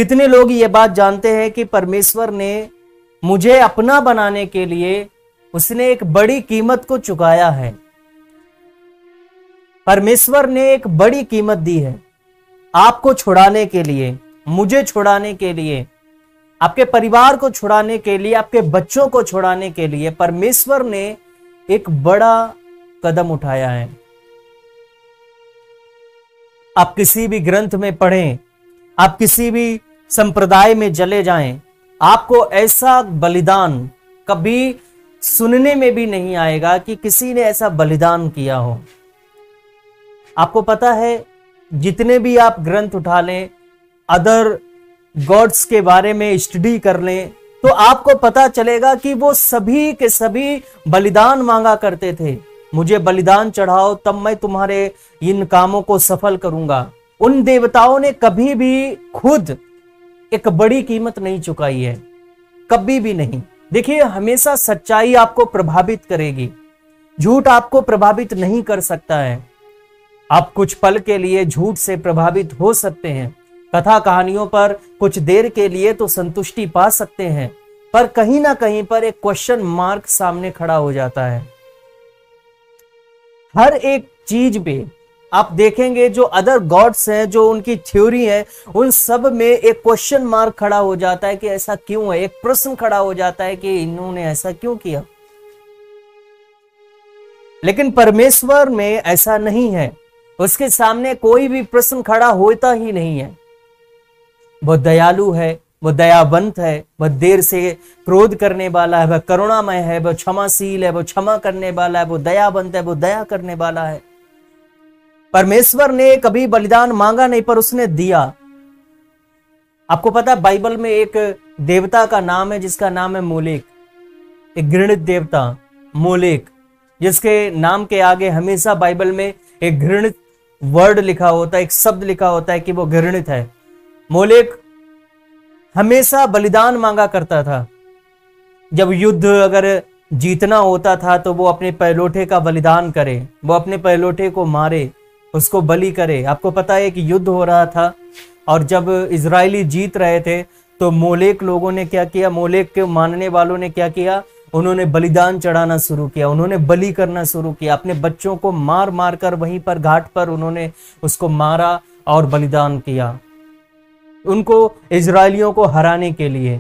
कितने लोग ये बात जानते हैं कि परमेश्वर ने मुझे अपना बनाने के लिए उसने एक बड़ी कीमत को चुकाया है। परमेश्वर ने एक बड़ी कीमत दी है आपको छुड़ाने के लिए, मुझे छुड़ाने के लिए, आपके परिवार को छुड़ाने के लिए, आपके बच्चों को छुड़ाने के लिए परमेश्वर ने एक बड़ा कदम उठाया है। आप किसी भी ग्रंथ में पढ़ें, आप किसी भी संप्रदाय में चले जाएं, आपको ऐसा बलिदान कभी सुनने में भी नहीं आएगा कि किसी ने ऐसा बलिदान किया हो। आपको पता है, जितने भी आप ग्रंथ उठा लें, अदर गॉड्स के बारे में स्टडी कर लें, तो आपको पता चलेगा कि वो सभी के सभी बलिदान मांगा करते थे। मुझे बलिदान चढ़ाओ तब मैं तुम्हारे इन कामों को सफल करूंगा। उन देवताओं ने कभी भी खुद एक बड़ी कीमत नहीं चुकाई है, कभी भी नहीं। देखिए, हमेशा सच्चाई आपको प्रभावित करेगी, झूठ आपको प्रभावित नहीं कर सकता है। आप कुछ पल के लिए झूठ से प्रभावित हो सकते हैं, कथा कहानियों पर कुछ देर के लिए तो संतुष्टि पा सकते हैं, पर कहीं ना कहीं पर एक क्वेश्चन मार्क सामने खड़ा हो जाता है। हर एक चीज पे आप देखेंगे जो अदर गॉड्स हैं, जो उनकी थ्योरी है, उन सब में एक क्वेश्चन मार्क खड़ा हो जाता है कि ऐसा क्यों है। एक प्रश्न खड़ा हो जाता है कि इन्होंने ऐसा क्यों किया। लेकिन परमेश्वर में ऐसा नहीं है, उसके सामने कोई भी प्रश्न खड़ा होता ही नहीं है। वो दयालु है, वो दयावंत है, वह देर से क्रोध करने वाला है, वह करुणामय है, वह क्षमाशील है, वो क्षमा करने वाला है, वो दयावंत है, वो दया करने वाला है। परमेश्वर ने कभी बलिदान मांगा नहीं, पर उसने दिया। आपको पता है, बाइबल में एक देवता का नाम है जिसका नाम है मोलेक, एक घृणित देवता मोलेक, जिसके नाम के आगे हमेशा बाइबल में एक घृणित वर्ड लिखा होता है, एक शब्द लिखा होता है कि वो घृणित है। मोलेक हमेशा बलिदान मांगा करता था। जब युद्ध अगर जीतना होता था तो वो अपने पहलोठे का बलिदान करे, वो अपने पहलोठे को मारे, उसको बलि करे। आपको पता है कि युद्ध हो रहा था और जब इजरायली जीत रहे थे तो मोलेक लोगों ने क्या किया, मोलेक के मानने वालों ने क्या किया, उन्होंने बलिदान चढ़ाना शुरू किया, उन्होंने बलि करना शुरू किया। अपने बच्चों को मार मार कर वहीं पर घाट पर उन्होंने उसको मारा और बलिदान किया, उनको इजरायलियों को हराने के लिए।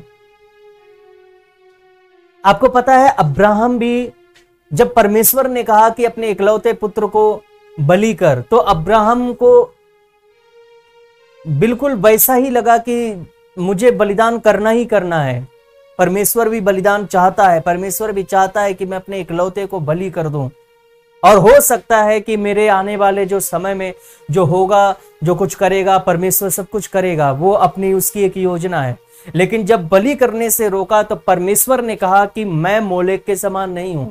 आपको पता है, अब्राहम भी जब परमेश्वर ने कहा कि अपने इकलौते पुत्र को बलि कर, तो अब्राहम को बिल्कुल वैसा ही लगा कि मुझे बलिदान करना ही करना है। परमेश्वर भी बलिदान चाहता है, परमेश्वर भी चाहता है कि मैं अपने इकलौते को बलि कर दूं। और हो सकता है कि मेरे आने वाले जो समय में जो होगा, जो कुछ करेगा, परमेश्वर सब कुछ करेगा, वो अपनी उसकी एक योजना है। लेकिन जब बलि करने से रोका तो परमेश्वर ने कहा कि मैं मोलेक के समान नहीं हूं,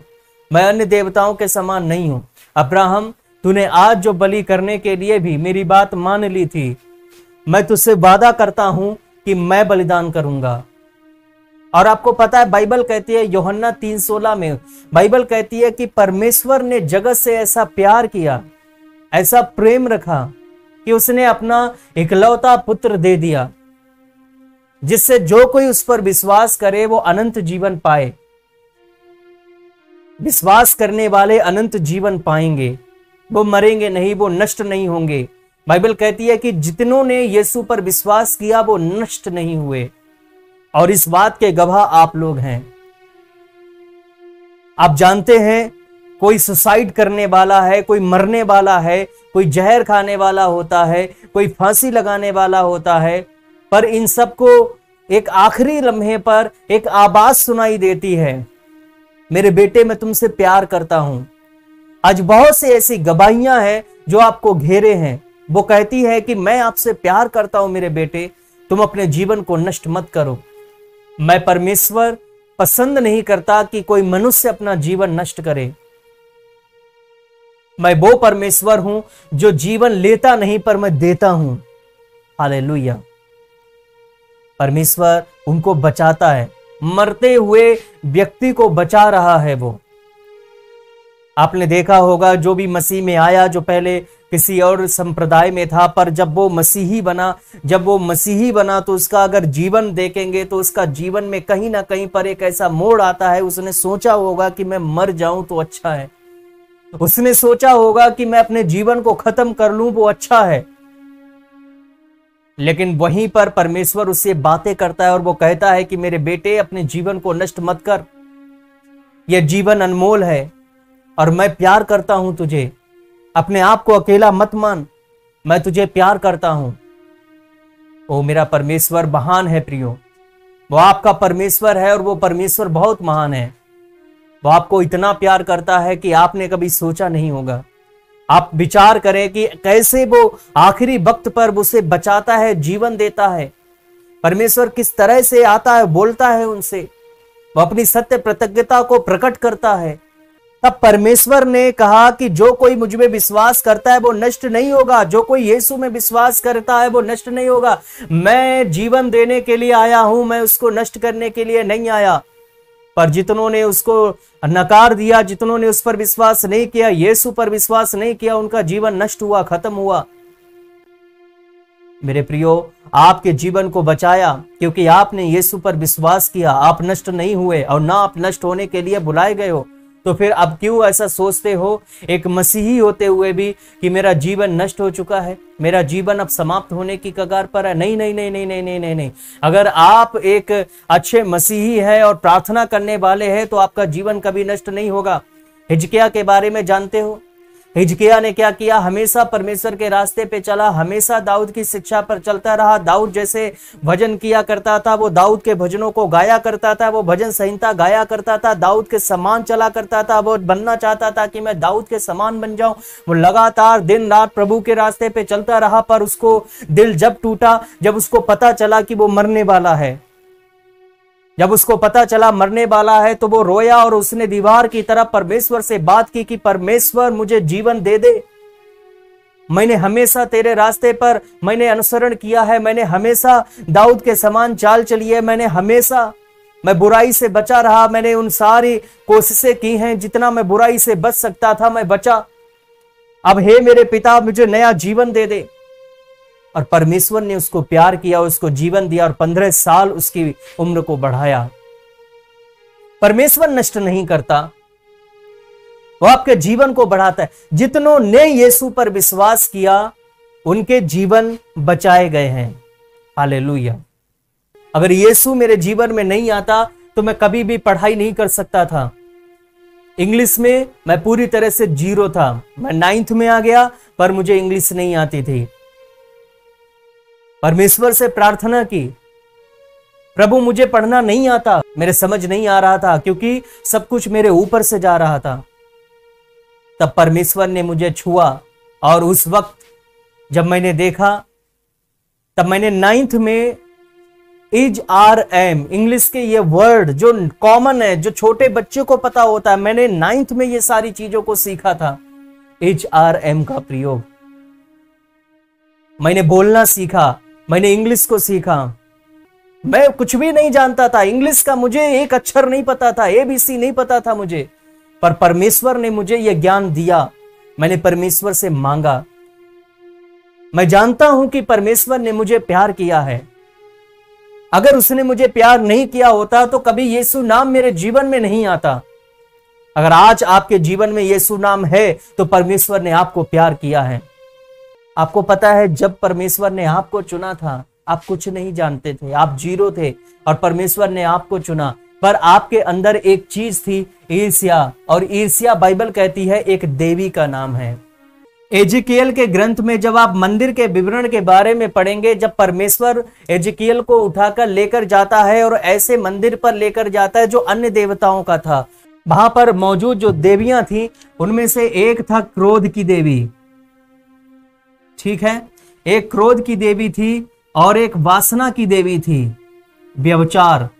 मैं अन्य देवताओं के समान नहीं हूं। अब्राहम, तूने आज जो बलि करने के लिए भी मेरी बात मान ली थी, मैं तुझसे वादा करता हूं कि मैं बलिदान करूंगा। और आपको पता है, बाइबल कहती है यूहन्ना 3:16 में बाइबल कहती है कि परमेश्वर ने जगत से ऐसा प्यार किया, ऐसा प्रेम रखा कि उसने अपना इकलौता पुत्र दे दिया, जिससे जो कोई उस पर विश्वास करे वो अनंत जीवन पाए। विश्वास करने वाले अनंत जीवन पाएंगे, वो मरेंगे नहीं, वो नष्ट नहीं होंगे। बाइबल कहती है कि जितनों ने यीशु पर विश्वास किया वो नष्ट नहीं हुए, और इस बात के गवाह आप लोग हैं। आप जानते हैं, कोई सुसाइड करने वाला है, कोई मरने वाला है, कोई जहर खाने वाला होता है, कोई फांसी लगाने वाला होता है, पर इन सबको एक आखिरी लम्हे पर एक आवाज सुनाई देती है, मेरे बेटे मैं तुमसे प्यार करता हूं। आज बहुत सी ऐसी गवाहियां हैं जो आपको घेरे हैं, वो कहती है कि मैं आपसे प्यार करता हूं मेरे बेटे, तुम अपने जीवन को नष्ट मत करो। मैं परमेश्वर पसंद नहीं करता कि कोई मनुष्य अपना जीवन नष्ट करे। मैं वो परमेश्वर हूं जो जीवन लेता नहीं पर मैं देता हूं। हालेलुया। परमेश्वर उनको बचाता है, मरते हुए व्यक्ति को बचा रहा है। वो आपने देखा होगा, जो भी मसीह में आया, जो पहले किसी और संप्रदाय में था, पर जब वो मसीही बना तो उसका अगर जीवन देखेंगे तो उसका जीवन में कहीं ना कहीं पर एक ऐसा मोड़ आता है। उसने सोचा होगा कि मैं मर जाऊं तो अच्छा है, उसने सोचा होगा कि मैं अपने जीवन को खत्म कर लूं वो अच्छा है। लेकिन वहीं पर परमेश्वर उससे बातें करता है और वो कहता है कि मेरे बेटे, अपने जीवन को नष्ट मत कर, यह जीवन अनमोल है और मैं प्यार करता हूं तुझे। अपने आप को अकेला मत मान, मैं तुझे प्यार करता हूं। ओ मेरा परमेश्वर महान है प्रियो, वो आपका परमेश्वर है और वो परमेश्वर बहुत महान है। वो आपको इतना प्यार करता है कि आपने कभी सोचा नहीं होगा। आप विचार करें कि कैसे वो आखिरी वक्त पर उसे बचाता है, जीवन देता है। परमेश्वर किस तरह से आता है, बोलता है उनसे, वो अपनी सत्य प्रतिज्ञता को प्रकट करता है। तब परमेश्वर ने कहा कि जो कोई मुझ में विश्वास करता है वो नष्ट नहीं होगा, जो कोई यीशु में विश्वास करता है वो नष्ट नहीं होगा। मैं जीवन देने के लिए आया हूं, मैं उसको नष्ट करने के लिए नहीं आया। पर जितनों ने उसको नकार दिया, जितनों ने उस पर विश्वास नहीं किया, यीशु पर विश्वास नहीं किया, उनका जीवन नष्ट हुआ, खत्म हुआ। मेरे प्रियो, आपके जीवन को बचाया क्योंकि आपने यीशु पर विश्वास किया। आप नष्ट नहीं हुए और ना आप नष्ट होने के लिए बुलाए गए हो। तो फिर अब क्यों ऐसा सोचते हो एक मसीही होते हुए भी कि मेरा जीवन नष्ट हो चुका है, मेरा जीवन अब समाप्त होने की कगार पर है? नहीं नहीं नहीं नहीं नहीं नहीं नहीं नहीं। अगर आप एक अच्छे मसीही है और प्रार्थना करने वाले हैं तो आपका जीवन कभी नष्ट नहीं होगा। हिजकिय्याह के बारे में जानते हो, हिजकिय्याह ने क्या किया? हमेशा परमेश्वर के रास्ते पे चला, हमेशा दाऊद की शिक्षा पर चलता रहा। दाऊद जैसे भजन किया करता था वो दाऊद के भजनों को गाया करता था, वो भजन संहिता गाया करता था, दाऊद के समान चला करता था। वो बनना चाहता था कि मैं दाऊद के समान बन जाऊं। वो लगातार दिन रात प्रभु के रास्ते पे चलता रहा, पर उसको दिल जब टूटा, जब उसको पता चला कि वो मरने वाला है, जब उसको पता चला मरने वाला है, तो वो रोया और उसने दीवार की तरफ परमेश्वर से बात की कि परमेश्वर मुझे जीवन दे दे। मैंने हमेशा तेरे रास्ते पर मैंने अनुसरण किया है, मैंने हमेशा दाऊद के समान चाल चली है, मैं बुराई से बचा रहा, मैंने उन सारी कोशिशें की हैं, जितना मैं बुराई से बच सकता था मैं बचा। अब हे मेरे पिता, मुझे नया जीवन दे दे। और परमेश्वर ने उसको प्यार किया, उसको जीवन दिया और 15 साल उसकी उम्र को बढ़ाया। परमेश्वर नष्ट नहीं करता, वो आपके जीवन को बढ़ाता है। जितनों ने यीशु पर विश्वास किया उनके जीवन बचाए गए हैं। हालेलुया। अगर यीशु मेरे जीवन में नहीं आता तो मैं कभी भी पढ़ाई नहीं कर सकता था। इंग्लिश में मैं पूरी तरह से जीरो था। मैं 9th में आ गया पर मुझे इंग्लिश नहीं आती थी। परमेश्वर से प्रार्थना की, प्रभु मुझे पढ़ना नहीं आता, मेरे समझ नहीं आ रहा था क्योंकि सब कुछ मेरे ऊपर से जा रहा था। तब परमेश्वर ने मुझे छुआ और उस वक्त जब मैंने देखा, तब मैंने 9th में HRM इंग्लिश के ये वर्ड जो कॉमन है, जो छोटे बच्चे को पता होता है, मैंने 9th में ये सारी चीजों को सीखा था। HRM का प्रयोग मैंने बोलना सीखा, मैंने इंग्लिश को सीखा। मैं कुछ भी नहीं जानता था इंग्लिश का, मुझे एक अक्षर नहीं पता था, ABC नहीं पता था मुझे, पर परमेश्वर ने मुझे यह ज्ञान दिया। मैंने परमेश्वर से मांगा। मैं जानता हूं कि परमेश्वर ने मुझे प्यार किया है। अगर उसने मुझे प्यार नहीं किया होता तो कभी यीशु नाम मेरे जीवन में नहीं आता। अगर आज आपके जीवन में यीशु नाम है तो परमेश्वर ने आपको प्यार किया है। आपको पता है, जब परमेश्वर ने आपको चुना था आप कुछ नहीं जानते थे, आप जीरो थे और परमेश्वर ने आपको चुना। पर आपके अंदर एक चीज थी, ईर्ष्या, और ईर्ष्या बाइबल कहती है एक देवी का नाम है। एजिकियल के ग्रंथ में जब आप मंदिर के विवरण के बारे में पढ़ेंगे, जब परमेश्वर एजिकियल को उठाकर लेकर जाता है और ऐसे मंदिर पर लेकर जाता है जो अन्य देवताओं का था, वहां पर मौजूद जो देवियां थी उनमें से एक था क्रोध की देवी। ठीक है, एक क्रोध की देवी थी और एक वासना की देवी थी, व्यभिचार,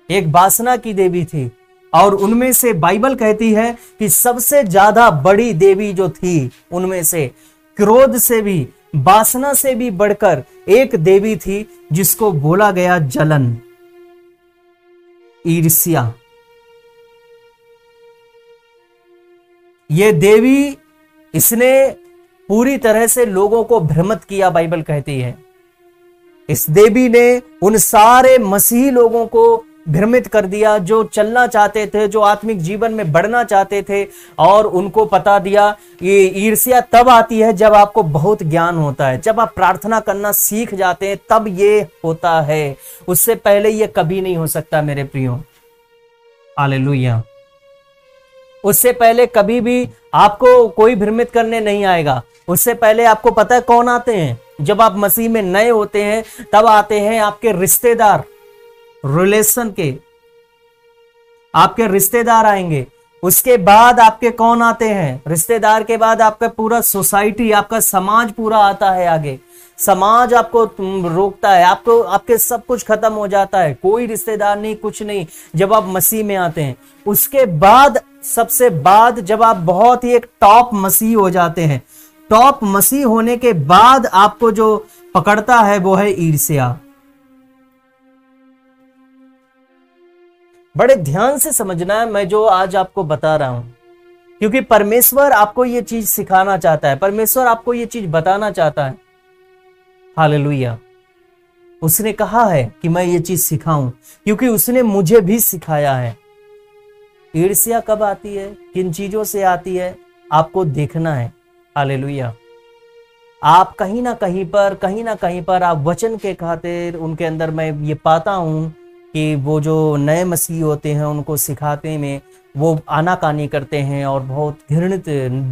एक वासना की देवी थी। और उनमें से बाइबल कहती है कि सबसे ज्यादा बड़ी देवी जो थी उनमें से क्रोध से भी, वासना से भी बढ़कर एक देवी थी जिसको बोला गया जलन, ईर्ष्या। ये देवी, इसने पूरी तरह से लोगों को भ्रमित किया, बाइबल कहती है। इस देवी ने उन सारे मसीही लोगों को भ्रमित कर दिया जो चलना चाहते थे, जो आत्मिक जीवन में बढ़ना चाहते थे, और उनको बता दिया ये ईर्ष्या तब आती है जब आपको बहुत ज्ञान होता है, जब आप प्रार्थना करना सीख जाते हैं तब ये होता है, उससे पहले ये कभी नहीं हो सकता मेरे प्रियो। हालेलुया। उससे पहले कभी भी आपको कोई भ्रमित करने नहीं आएगा। उससे पहले आपको पता है कौन आते हैं? जब आप मसीह में नए होते हैं तब आते हैं आपके रिश्तेदार, रिलेशन के आपके रिश्तेदार आएंगे। उसके बाद आपके कौन आते हैं? रिश्तेदार के बाद आपका पूरा सोसाइटी, आपका समाज पूरा आता है आगे। समाज आपको रोकता है, आपको आपके सब कुछ खत्म हो जाता है, कोई रिश्तेदार नहीं, कुछ नहीं, जब आप मसीह में आते हैं। उसके बाद सबसे बाद जब आप बहुत ही एक टॉप मसीह हो जाते हैं, टॉप मसीह होने के बाद आपको जो पकड़ता है वो है ईर्ष्या। बड़े ध्यान से समझना है मैं जो आज आपको बता रहा हूं, क्योंकि परमेश्वर आपको ये चीज सिखाना चाहता है, परमेश्वर आपको ये चीज बताना चाहता है। हालेलुया। उसने कहा है कि मैं ये चीज सिखाऊं, क्योंकि उसने मुझे भी सिखाया है। ईर्ष्या कब आती है, किन चीजों से आती है, आपको देखना है। हालेलुया। आप कहीं ना कहीं पर आप वचन के खातिर उनके अंदर, मैं ये पाता हूं कि वो जो नए मसीह होते हैं उनको सिखाते में वो आनाकानी करते हैं और बहुत घृणित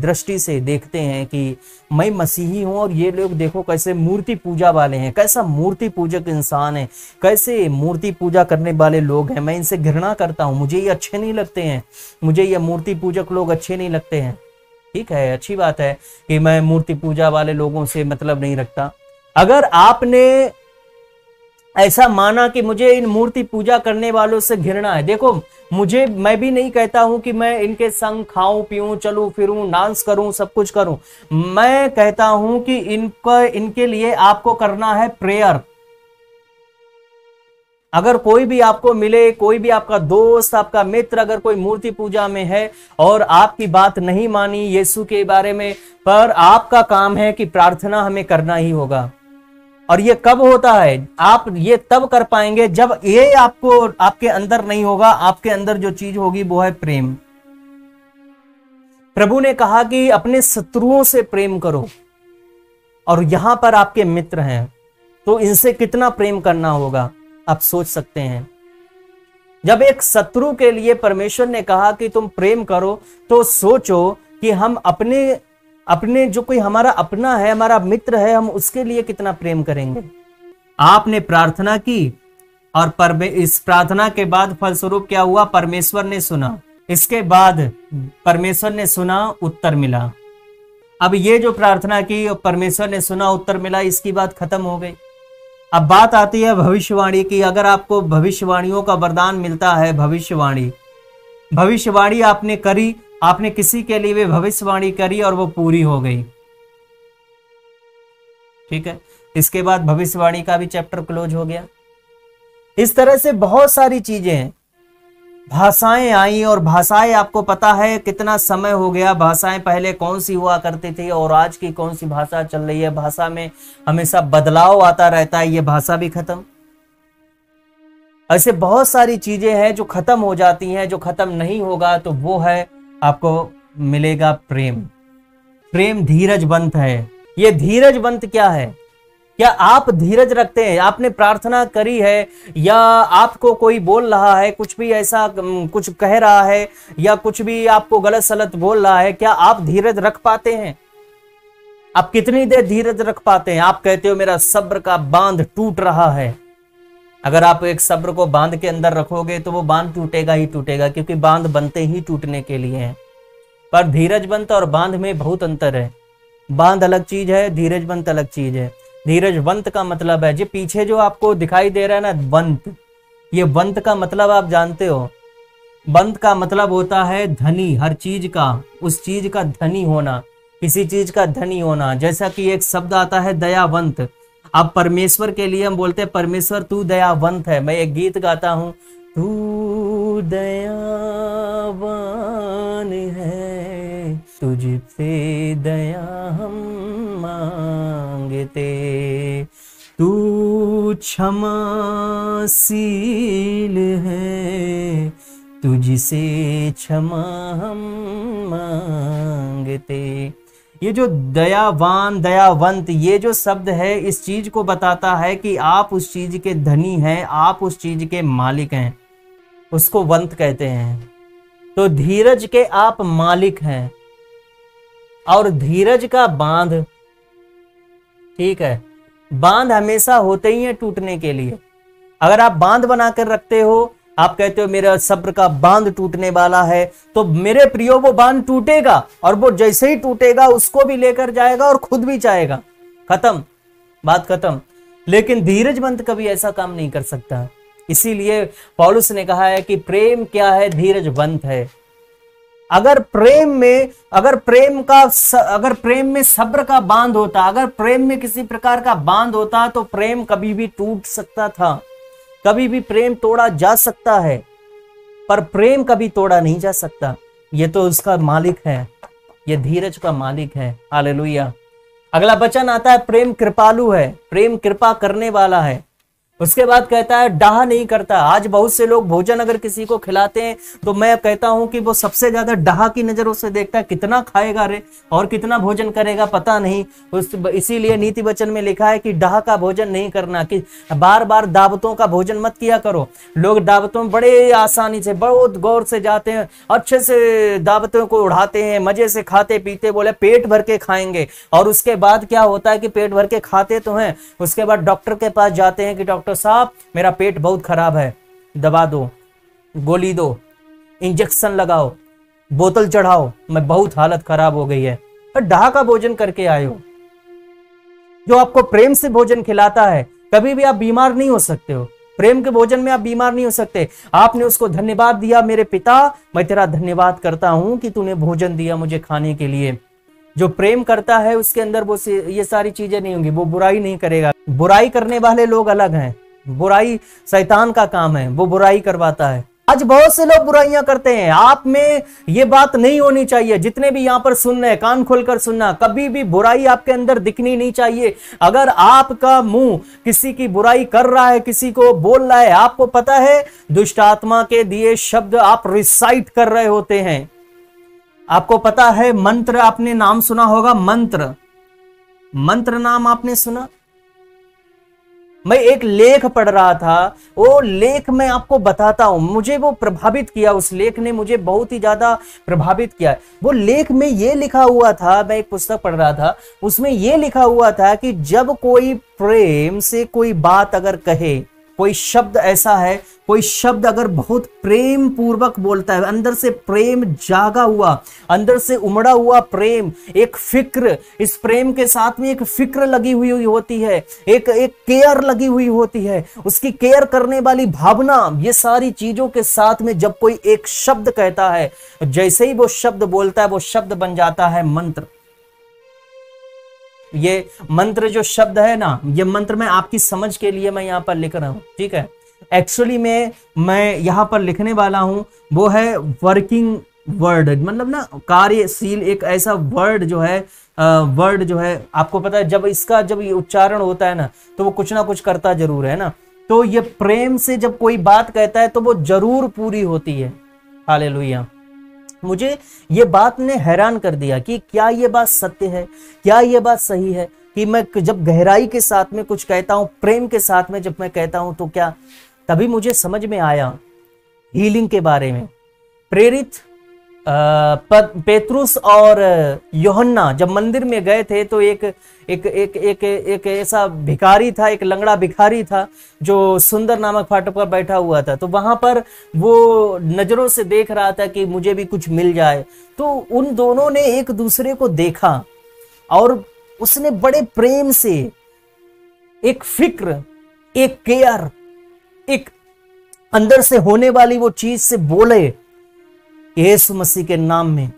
दृष्टि से देखते हैं कि मैं मसीही हूं और ये लोग देखो कैसे मूर्ति पूजा वाले हैं, कैसा मूर्ति पूजक इंसान है, कैसे मूर्ति पूजा करने वाले लोग हैं, मैं इनसे घृणा करता हूं, मुझे ये अच्छे नहीं लगते हैं, मुझे ये मूर्ति पूजक लोग अच्छे नहीं लगते हैं। ठीक है, अच्छी बात है कि मैं मूर्ति पूजा वाले लोगों से मतलब नहीं रखता। अगर आपने ऐसा माना कि मुझे इन मूर्ति पूजा करने वालों से घृणा है, देखो मैं भी नहीं कहता हूं कि मैं इनके संग खाऊं पीऊं चलूं फिरूं डांस करूं सब कुछ करूं, मैं कहता हूं कि इनके लिए आपको करना है प्रेयर। अगर कोई भी आपको मिले, कोई भी आपका दोस्त, आपका मित्र अगर कोई मूर्ति पूजा में है और आपकी बात नहीं मानी यीशु के बारे में, पर आपका काम है कि प्रार्थना हमें करना ही होगा। और ये कब होता है? आप ये तब कर पाएंगे जब ये आपके अंदर नहीं होगा। आपके अंदर जो चीज होगी वो है प्रेम। प्रभु ने कहा कि अपने शत्रुओं से प्रेम करो, और यहां पर आपके मित्र हैं तो इनसे कितना प्रेम करना होगा आप सोच सकते हैं। जब एक शत्रु के लिए परमेश्वर ने कहा कि तुम प्रेम करो, तो सोचो कि हम अपने जो कोई हमारा अपना है, हमारा मित्र है, हम उसके लिए कितना प्रेम करेंगे। आपने प्रार्थना की और इस प्रार्थना के बाद फलस्वरूप क्या हुआ? परमेश्वर ने सुना। इसके बाद परमेश्वर ने सुना, उत्तर मिला। अब ये जो प्रार्थना की और परमेश्वर ने सुना, उत्तर मिला, इसकी बात खत्म हो गई। अब बात आती है भविष्यवाणी की। अगर आपको भविष्यवाणियों का वरदान मिलता है, भविष्यवाणी आपने करी, आपने किसी के लिए भविष्यवाणी करी और वो पूरी हो गई, ठीक है, इसके बाद भविष्यवाणी का भी चैप्टर क्लोज हो गया। इस तरह से बहुत सारी चीजें हैं। भाषाएं आई, और भाषाएं आपको पता है कितना समय हो गया, भाषाएं पहले कौन सी हुआ करती थी और आज की कौन सी भाषा चल रही है। भाषा में हमेशा बदलाव आता रहता है, ये भाषा भी खत्म। ऐसे बहुत सारी चीजें हैं जो खत्म हो जाती हैं। जो खत्म नहीं होगा तो वो है, आपको मिलेगा प्रेम। प्रेम धीरजवंत है। ये धीरजवंत क्या है? क्या आप धीरज रखते हैं? आपने प्रार्थना करी है या आपको कोई बोल रहा है, कुछ भी ऐसा कुछ कह रहा है या कुछ भी आपको गलत सलत बोल रहा है, क्या आप धीरज रख पाते हैं? आप कितनी देर धीरज रख पाते हैं? आप कहते हो मेरा सब्र का बांध टूट रहा है। अगर आप एक सब्र को बांध के अंदर रखोगे तो वो बांध टूटेगा ही टूटेगा, क्योंकि बांध बनते ही टूटने के लिए हैं। पर धीरजवंत और बांध में बहुत अंतर है। बांध अलग चीज है, धीरजवंत अलग चीज है। धीरजवंत का मतलब है, जो पीछे जो आपको दिखाई दे रहा है ना, वंत, ये वंत का मतलब आप जानते हो। वंत का मतलब होता है धनी, हर चीज का, उस चीज का धनी होना, किसी चीज का धनी होना। जैसा कि एक शब्द आता है दयावंत। अब परमेश्वर के लिए हम बोलते हैं परमेश्वर तू दयावंत है। मैं एक गीत गाता हूं, तू दयावान है, तुझ पे दया हम मांगते, तू क्षमाशील है, तुझसे क्षमा हम मांगते। ये जो दयावान, दयावंत, ये जो शब्द है इस चीज को बताता है कि आप उस चीज के धनी हैं, आप उस चीज के मालिक हैं, उसको वंत कहते हैं। तो धीरज के आप मालिक हैं, और धीरज का बांध, ठीक है, बांध हमेशा होते ही है टूटने के लिए। अगर आप बांध बनाकर रखते हो, आप कहते हो मेरा सब्र का बांध टूटने वाला है, तो मेरे प्रियो वो बांध टूटेगा, और वो जैसे ही टूटेगा उसको भी लेकर जाएगा और खुद भी जाएगा, खत्म, बात खत्म। लेकिन धीरजवंत कभी ऐसा काम नहीं कर सकता। इसीलिए पौलुस ने कहा है कि प्रेम क्या है, धीरजवंत है। अगर प्रेम में सब्र का बांध होता, अगर प्रेम में किसी प्रकार का बांध होता, तो प्रेम कभी भी टूट सकता था, कभी भी प्रेम तोड़ा जा सकता है, पर प्रेम कभी तोड़ा नहीं जा सकता। ये तो उसका मालिक है, ये धीरज का मालिक है। हालेलुया। अगला वचन आता है, प्रेम कृपालु है, प्रेम कृपा करने वाला है। उसके बाद कहता है डाह नहीं करता। आज बहुत से लोग भोजन अगर किसी को खिलाते हैं तो मैं कहता हूं कि वो सबसे ज्यादा डाह की नजरों से देखता है, कितना खाएगा रे और कितना भोजन करेगा पता नहीं। इसीलिए नीति वचन में लिखा है कि डाह का भोजन नहीं करना, कि बार बार दावतों का भोजन मत किया करो। लोग दावतों में बड़े आसानी से, बहुत गौर से जाते हैं, अच्छे से दावतों को उड़ाते हैं, मजे से खाते पीते, बोले पेट भर के खाएंगे, और उसके बाद क्या होता है कि पेट भर के खाते तो हैं, उसके बाद डॉक्टर के पास जाते हैं कि डॉक्टर साहब मेरा पेट बहुत खराब है, दवा दो, गोली दो, इंजेक्शन लगाओ, बोतल चढ़ाओ, मैं बहुत हालत खराब हो गई है। और डाह का भोजन करके आए हो। जो आपको प्रेम से भोजन खिलाता है, कभी भी आप बीमार नहीं हो सकते हो। प्रेम के भोजन में आप बीमार नहीं हो सकते। आपने उसको धन्यवाद दिया, मेरे पिता मैं तेरा धन्यवाद करता हूं कि तूने भोजन दिया मुझे खाने के लिए। जो प्रेम करता है उसके अंदर वो ये सारी चीजें नहीं होंगी, वो बुराई नहीं करेगा। बुराई करने वाले लोग अलग हैं, बुराई शैतान का काम है, वो बुराई करवाता है। आज बहुत से लोग बुराइयां करते हैं, आप में ये बात नहीं होनी चाहिए। जितने भी यहाँ पर सुन रहे हैं, कान खोलकर सुनना, कभी भी बुराई आपके अंदर दिखनी नहीं चाहिए। अगर आपका मुंह किसी की बुराई कर रहा है, किसी को बोल रहा है, आपको पता है दुष्ट आत्मा के दिए शब्द आप रिसाइट कर रहे होते हैं। आपको पता है मंत्र, आपने नाम सुना होगा, मंत्र नाम आपने सुना। मैं एक लेख पढ़ रहा था, वो लेख मैं आपको बताता हूं, मुझे वो प्रभावित किया, उस लेख ने मुझे बहुत ही ज्यादा प्रभावित किया। वो लेख में ये लिखा हुआ था, मैं एक पुस्तक पढ़ रहा था, उसमें ये लिखा हुआ था कि जब कोई प्रेम से कोई बात अगर कहे, कोई शब्द ऐसा है, कोई शब्द अगर बहुत प्रेम पूर्वक बोलता है, अंदर से प्रेम जागा हुआ, अंदर से उमड़ा हुआ प्रेम, एक फिक्र, इस प्रेम के साथ में एक फिक्र लगी हुई होती है, एक केयर लगी हुई होती है, उसकी केयर करने वाली भावना, ये सारी चीजों के साथ में जब कोई एक शब्द कहता है, जैसे ही वो शब्द बोलता है, वो शब्द बन जाता है मंत्र। ये मंत्र जो शब्द है ना, ये मंत्र मैं आपकी समझ के लिए मैं यहां पर लिख रहा हूं, ठीक है। एक्चुअली में मैं यहां पर लिखने वाला हूं वो है वर्किंग वर्ड, मतलब ना कार्यशील, एक ऐसा वर्ड जो है, वर्ड जो है, आपको पता है जब इसका जब ये उच्चारण होता है ना तो वो कुछ ना कुछ करता जरूर है ना। तो ये प्रेम से जब कोई बात कहता है तो वो जरूर पूरी होती है। हालेलुया। मुझे ये बात ने हैरान कर दिया कि क्या ये बात सत्य है, क्या ये बात सही है कि मैं जब गहराई के साथ में कुछ कहता हूं, प्रेम के साथ में जब मैं कहता हूं, तो क्या तभी मुझे समझ में आया हीलिंग के बारे में। प्रेरित पेतरुस और यूहन्ना जब मंदिर में गए थे तो एक ऐसा भिखारी था, एक लंगड़ा भिखारी था जो सुंदर नामक फाटक पर बैठा हुआ था। तो वहां पर वो नजरों से देख रहा था कि मुझे भी कुछ मिल जाए। तो उन दोनों ने एक दूसरे को देखा और उसने बड़े प्रेम से एक फिक्र, एक केयर, एक अंदर से होने वाली वो चीज से बोले, यीशु मसीह के नाम में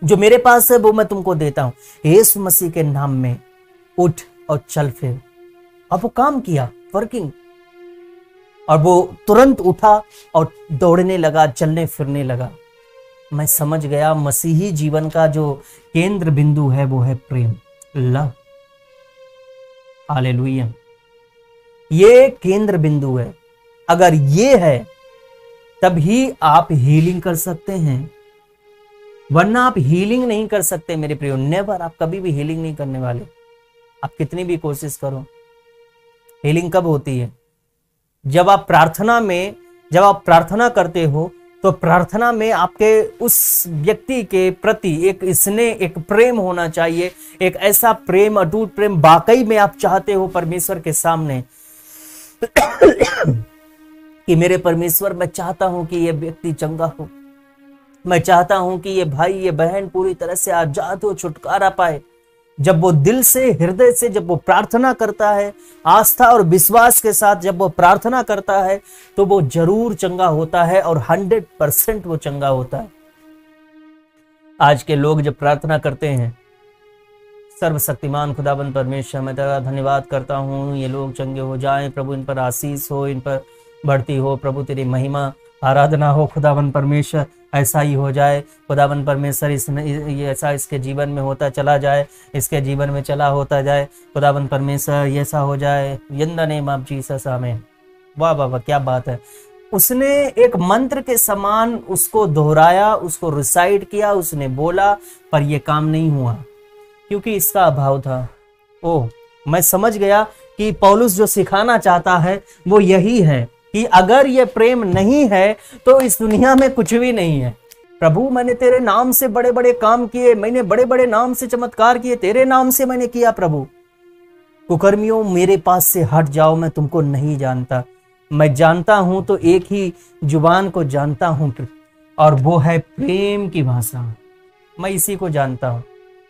जो मेरे पास है वो मैं तुमको देता हूं, यीशु मसीह के नाम में उठ और चल फिर। अब वो काम किया, वर्किंग, और वो तुरंत उठा और दौड़ने लगा, चलने फिरने लगा। मैं समझ गया मसीही जीवन का जो केंद्र बिंदु है वो है प्रेम, लव। हालेलुया। ये केंद्र बिंदु है। अगर ये है तभी आप हीलिंग कर सकते हैं, वरना आप हीलिंग नहीं कर सकते मेरे प्रियो। नेवर, आप कभी भी हीलिंग नहीं करने वाले, आप कितनी भी कोशिश करो। हीलिंग कब होती है? जब आप प्रार्थना करते हो तो प्रार्थना में आपके उस व्यक्ति के प्रति एक स्नेह, एक प्रेम होना चाहिए। एक ऐसा प्रेम, अटूट प्रेम वाकई में आप चाहते हो परमेश्वर के सामने कि मेरे परमेश्वर, मैं चाहता हूं कि ये व्यक्ति चंगा हो, मैं चाहता हूं कि ये भाई, ये बहन पूरी तरह से आजाद हो, छुटकारा पाए। जब वो दिल से, हृदय से जब वो प्रार्थना करता है, आस्था और विश्वास के साथ जब वो प्रार्थना करता है, तो वो जरूर चंगा होता है और 100% वो चंगा होता है। आज के लोग जब प्रार्थना करते हैं, सर्वशक्तिमान खुदाबंद परमेश्वर, मैं तेरा धन्यवाद करता हूँ, ये लोग चंगे हो जाएं प्रभु, इन पर आशीष हो, इन पर बढ़ती हो प्रभु, तेरी महिमा आराधना हो खुदाबंद परमेश्वर, ऐसा ही हो जाए खुदाबंद परमेश्वर। ऐसा इसके जीवन में होता चला जाए, इसके जीवन में चला होता जाए खुदाबंद परमेश्वर, ऐसा हो जाए in the name of Jesus, आमीन। वाह वाह वाह, क्या बात है। उसने एक मंत्र के समान उसको दोहराया, उसको रिसाइट किया, उसने बोला, पर यह काम नहीं हुआ क्योंकि इसका अभाव था। ओह, मैं समझ गया कि पौलुस जो सिखाना चाहता है वो यही है कि अगर ये प्रेम नहीं है तो इस दुनिया में कुछ भी नहीं है। प्रभु, मैंने तेरे नाम से बड़े बड़े काम किए, मैंने बड़े बड़े नाम से चमत्कार किए, तेरे नाम से मैंने किया प्रभु। कुकर्मियों, मेरे पास से हट जाओ, मैं तुमको नहीं जानता। मैं जानता हूं तो एक ही जुबान को जानता हूं, और वो है प्रेम की भाषा। मैं इसी को जानता हूं।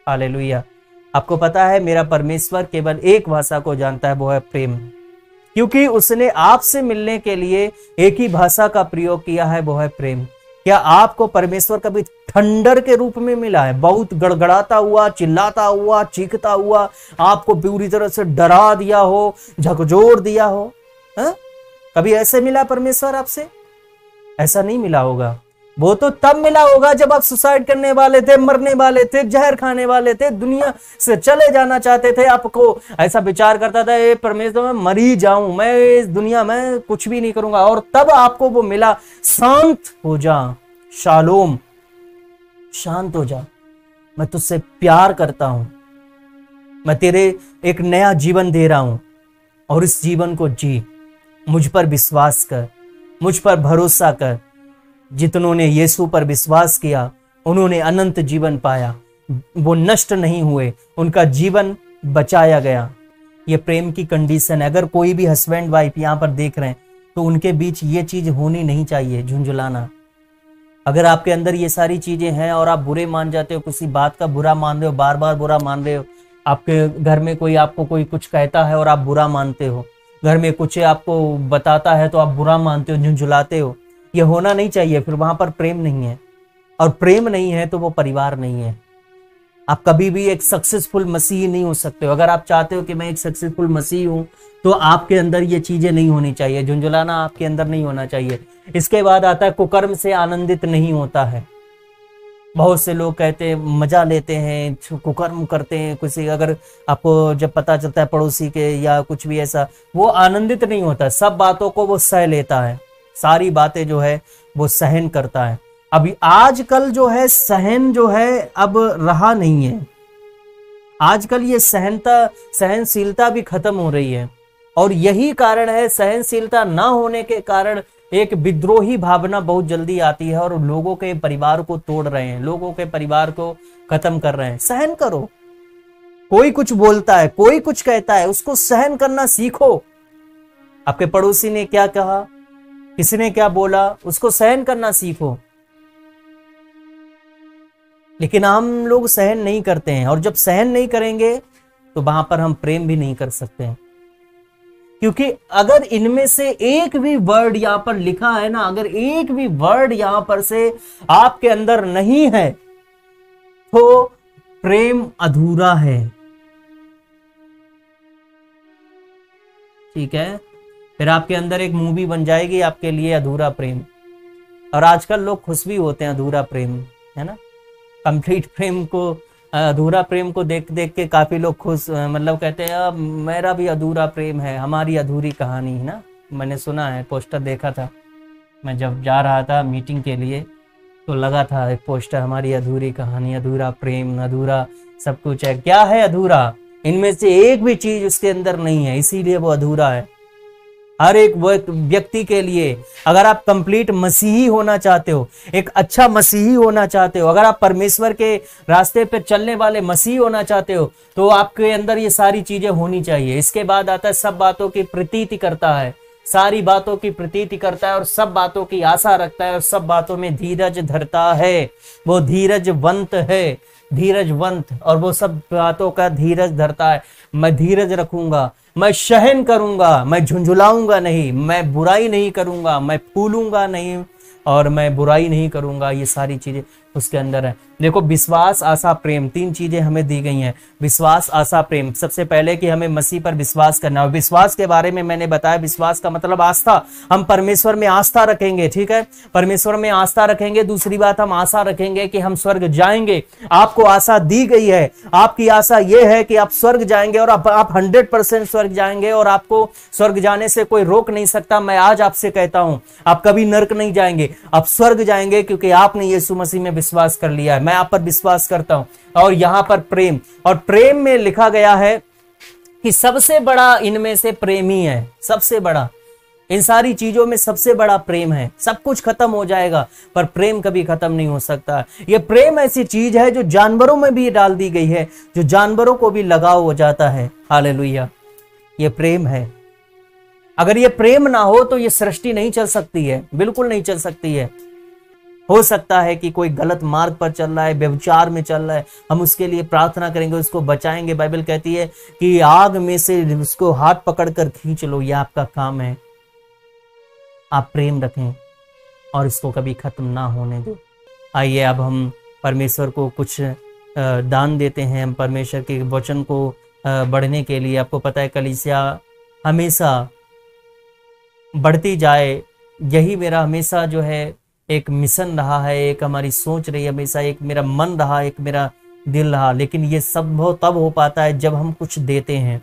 हालेलुया। आपको पता है मेरा परमेश्वर केवल एक भाषा को जानता है, वो है प्रेम, क्योंकि उसने आपसे मिलने के लिए एक ही भाषा का प्रयोग किया है, वो है प्रेम। क्या आपको परमेश्वर कभी थंडर के रूप में मिला है? बहुत गड़गड़ाता हुआ, चिल्लाता हुआ, चीखता हुआ, आपको पूरी तरह से डरा दिया हो, झकझोर दिया हो? हा? कभी ऐसे मिला परमेश्वर आपसे? ऐसा नहीं मिला होगा। वो तो तब मिला होगा जब आप सुसाइड करने वाले थे, मरने वाले थे, जहर खाने वाले थे, दुनिया से चले जाना चाहते थे। आपको ऐसा विचार करता था, ए परमेश्वर, मैं मर ही जाऊं, मैं इस दुनिया में कुछ भी नहीं करूंगा। और तब आपको वो मिला, शांत हो जा, शालोम, शांत हो जा, मैं तुझसे प्यार करता हूं, मैं तेरे एक नया जीवन दे रहा हूं, और इस जीवन को जी, मुझ पर विश्वास कर, मुझ पर भरोसा कर। जितनों ने यीशु पर विश्वास किया उन्होंने अनंत जीवन पाया, वो नष्ट नहीं हुए, उनका जीवन बचाया गया। ये प्रेम की कंडीशन है। अगर कोई भी हस्बैंड वाइफ यहाँ पर देख रहे हैं तो उनके बीच ये चीज होनी नहीं चाहिए, झुंझुलाना। अगर आपके अंदर ये सारी चीजें हैं और आप बुरे मान जाते हो, किसी बात का बुरा मान रहे हो, बार बार बुरा मान रहे हो, आपके घर में कोई आपको कोई कुछ कहता है और आप बुरा मानते हो, घर में कुछ आपको बताता है तो आप बुरा मानते हो, झुंझुलाते हो, ये होना नहीं चाहिए। फिर वहां पर प्रेम नहीं है, और प्रेम नहीं है तो वो परिवार नहीं है। आप कभी भी एक सक्सेसफुल मसीह नहीं हो सकते हो। अगर आप चाहते हो कि मैं एक सक्सेसफुल मसीह हूं तो आपके अंदर ये चीजें नहीं होनी चाहिए, झुंझुलाना आपके अंदर नहीं होना चाहिए। इसके बाद आता है कुकर्म से आनंदित नहीं होता है। बहुत से लोग कहते हैं, मजा लेते हैं, कुकर्म करते हैं। किसी अगर आपको जब पता चलता है पड़ोसी के या कुछ भी ऐसा, वो आनंदित नहीं होता। सब बातों को वो सह लेता है, सारी बातें जो है वो सहन करता है। अभी आजकल जो है सहन जो है अब रहा नहीं है। आजकल ये सहनशीलता भी खत्म हो रही है, और यही कारण है, सहनशीलता ना होने के कारण एक विद्रोही भावना बहुत जल्दी आती है और लोगों के परिवार को तोड़ रहे हैं, लोगों के परिवार को खत्म कर रहे हैं। सहन करो। कोई कुछ बोलता है, कोई कुछ कहता है, उसको सहन करना सीखो। आपके पड़ोसी ने क्या कहा, किसी ने क्या बोला, उसको सहन करना सीखो। लेकिन हम लोग सहन नहीं करते हैं, और जब सहन नहीं करेंगे तो वहां पर हम प्रेम भी नहीं कर सकते हैं। क्योंकि अगर इनमें से एक भी वर्ड यहां पर लिखा है ना, अगर एक भी वर्ड यहां पर से आपके अंदर नहीं है तो प्रेम अधूरा है। ठीक है, फिर आपके अंदर एक मूवी बन जाएगी आपके लिए, अधूरा प्रेम। और आजकल लोग खुश भी होते हैं अधूरा प्रेम, है ना। कंप्लीट प्रेम को अधूरा प्रेम को देख देख के काफी लोग खुश, मतलब कहते हैं अब मेरा भी अधूरा प्रेम है, हमारी अधूरी कहानी है ना। मैंने सुना है, पोस्टर देखा था मैं जब जा रहा था मीटिंग के लिए, तो लगा था एक पोस्टर, हमारी अधूरी कहानी, अधूरा प्रेम, अधूरा सब कुछ है। क्या है अधूरा? इनमें से एक भी चीज उसके अंदर नहीं है, इसीलिए वो अधूरा है। हर एक व्यक्ति के लिए, अगर आप कंप्लीट मसीही होना चाहते हो, एक अच्छा मसीही होना चाहते हो, अगर आप परमेश्वर के रास्ते पे चलने वाले मसीही होना चाहते हो, तो आपके अंदर ये सारी चीजें होनी चाहिए। इसके बाद आता है सब बातों की प्रतीति करता है, सारी बातों की प्रतीति करता है और सब बातों की आशा रखता है और सब बातों में धीरज धरता है। वो धीरजवंत है, धीरजवंत, और वो सब बातों का धीरज धरता है। मैं धीरज रखूंगा, मैं सहन करूंगा, मैं झुंझुलाऊंगा नहीं, मैं बुराई नहीं करूंगा, मैं फूलूंगा नहीं और मैं बुराई नहीं करूंगा। ये सारी चीजें उसके अंदर है। देखो, विश्वास, आशा, प्रेम, तीन चीजें हमें दी गई हैं। विश्वास, आशा, प्रेम। सबसे पहले कि हमें मसीह पर विश्वास करना है। विश्वास के बारे में मैंने बताया, विश्वास का मतलब आस्था। हम परमेश्वर में आस्था रखेंगे, ठीक है, परमेश्वर में आस्था रखेंगे। दूसरी बात, हम आशा रखेंगे कि हम स्वर्ग जाएंगे। आपको आशा दी गई है, आपकी आशा यह है कि आप स्वर्ग जाएंगे और आप 100% स्वर्ग जाएंगे और आपको स्वर्ग जाने से कोई रोक नहीं सकता। मैं आज आपसे कहता हूं, आप कभी नरक नहीं जाएंगे, आप स्वर्ग जाएंगे, क्योंकि आपने यीशु मसीह में विश्वास कर लिया है। मैं आप पर विश्वास करता हूं। और यहां पर प्रेम, और प्रेम में लिखा गया है कि सबसे बड़ा इनमें से प्रेम ही है। सबसे बड़ा, इन सारी चीजों में सबसे बड़ा प्रेम है। सब कुछ खत्म हो जाएगा पर प्रेम कभी खत्म नहीं हो सकता। यह प्रेम ऐसी चीज है जो जानवरों में भी डाल दी गई है, जो जानवरों को भी लगाव हो जाता है। हालेलुया, यह प्रेम है। अगर ये प्रेम ना हो तो ये सृष्टि नहीं चल सकती है, बिल्कुल नहीं चल सकती है। हो सकता है कि कोई गलत मार्ग पर चल रहा है, व्यभिचार में चल रहा है, हम उसके लिए प्रार्थना करेंगे, उसको बचाएंगे। बाइबल कहती है कि आग में से उसको हाथ पकड़कर खींच लो, यह आपका काम है। आप प्रेम रखें और इसको कभी खत्म ना होने दो। आइए अब हम परमेश्वर को कुछ दान देते हैं, हम परमेश्वर के वचन को बढ़ने के लिए। आपको पता है कलीसिया हमेशा बढ़ती जाए, यही मेरा हमेशा जो है एक मिशन रहा है, एक हमारी सोच रही है, हमेशा एक मेरा मन रहा, एक मेरा दिल रहा। लेकिन ये सब तब हो पाता है जब हम कुछ देते हैं,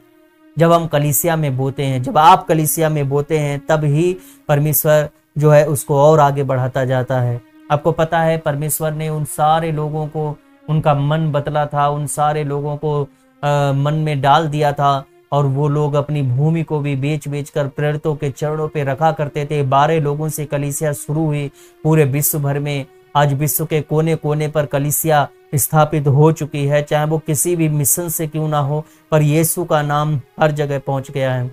जब हम कलीसिया में बोते हैं। जब आप कलीसिया में बोते हैं तब ही परमेश्वर जो है उसको और आगे बढ़ाता जाता है। आपको पता है परमेश्वर ने उन सारे लोगों को, उनका मन बदला था, उन सारे लोगों को मन में डाल दिया था और वो लोग अपनी भूमि को भी बेच बेच कर प्रेरितों के चरणों पे रखा करते थे। 12 लोगों से कलीसिया शुरू हुई पूरे विश्व भर में। आज विश्व के कोने कोने पर कलीसिया स्थापित हो चुकी है, चाहे वो किसी भी मिशन से क्यों ना हो, पर यीशु का नाम हर जगह पहुंच गया है।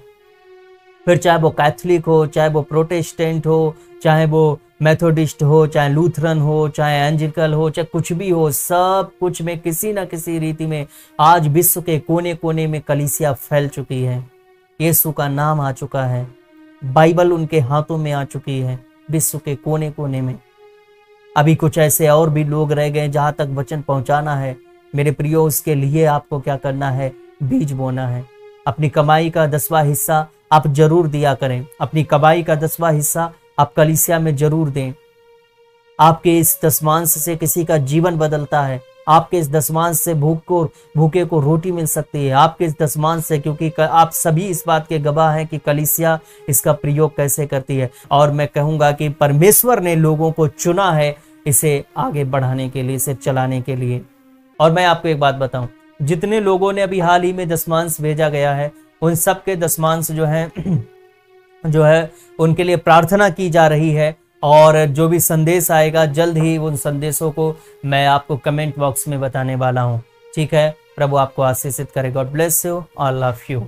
फिर चाहे वो कैथोलिक हो, चाहे वो प्रोटेस्टेंट हो, चाहे वो मेथोडिस्ट हो, चाहे लूथरन हो, चाहे एंजिकल हो, चाहे कुछ भी हो, सब कुछ में किसी न किसी रीति में आज विश्व के कोने कोने में कलीसिया फैल चुकी है। यीशु का नाम आ चुका है, बाइबल उनके हाथों में आ चुकी है, विश्व के कोने कोने में। अभी कुछ ऐसे और भी लोग रह गए जहां तक वचन पहुंचाना है। मेरे प्रियो, उसके लिए आपको क्या करना है? बीज बोना है। अपनी कमाई का 10वां हिस्सा आप जरूर दिया करें। अपनी कमाई का 10वां हिस्सा आप कलीसिया में जरूर दें। आपके इस दशमांश से किसी का जीवन बदलता है। आपके इस दशमांश से भूखे को रोटी मिल सकती है। आपके इस दशमांश से, क्योंकि आप सभी इस बात के गवाह हैं कि कलीसिया इसका प्रयोग कैसे करती है। और मैं कहूंगा कि परमेश्वर ने लोगों को चुना है इसे आगे बढ़ाने के लिए, इसे चलाने के लिए। और मैं आपको एक बात बताऊं, जितने लोगों ने अभी हाल ही में दशमांश भेजा गया है, उन सब के दशमांश जो है उनके लिए प्रार्थना की जा रही है। और जो भी संदेश आएगा जल्द ही उन संदेशों को मैं आपको कमेंट बॉक्स में बताने वाला हूं। ठीक है, प्रभु आपको आशीषित करे। God bless you, I love you.